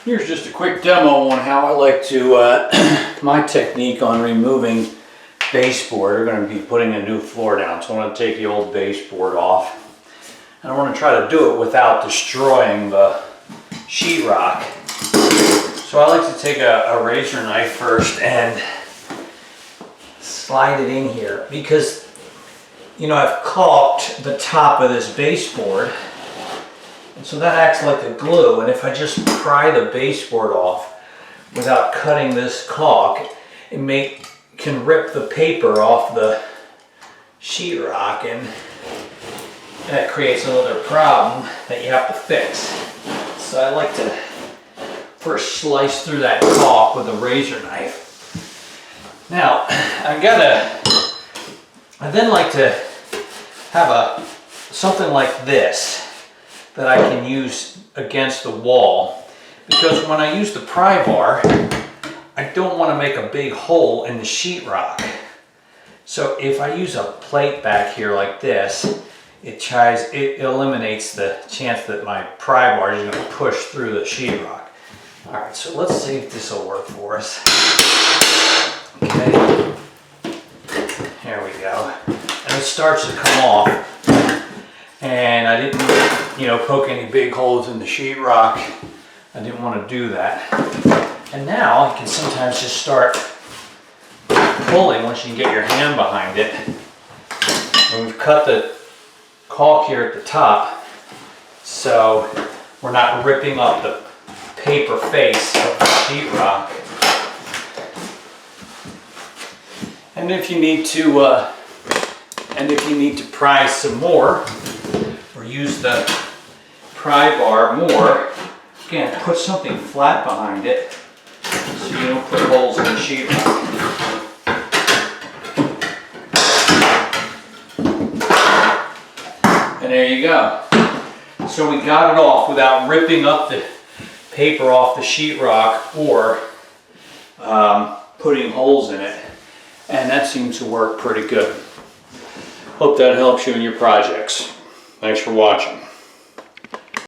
Here's just a quick demo on how I like to, my technique on removing baseboard. We're going to be putting a new floor down, so I want to take the old baseboard off. And I want to try to do it without destroying the sheetrock. So I like to take a razor knife first and slide it in here because, you know, I've caulked the top of this baseboard. And so that acts like a glue, and if I just pry the baseboard off without cutting this caulk, it can rip the paper off the sheetrock, and that creates another problem that you have to fix. So I like to first slice through that caulk with a razor knife. Now, I then like to have something like this that I can use against the wall, because when I use the pry bar, I don't want to make a big hole in the sheetrock. So if I use a plate back here like this, it eliminates the chance that my pry bar is going to push through the sheetrock. All right, so let's see if this will work for us. Okay, here we go. And it starts to come off. And I didn't, poke any big holes in the sheetrock. I didn't want to do that. And now you can sometimes just start pulling once you can get your hand behind it. And we've cut the caulk here at the top, so we're not ripping up the paper face of the sheetrock. And if you need to pry some more, or use the pry bar more, again, put something flat behind it so you don't put holes in the sheetrock. And there you go. So we got it off without ripping up the paper off the sheetrock or putting holes in it. And that seems to work pretty good. Hope that helps you in your projects. Thanks for watching.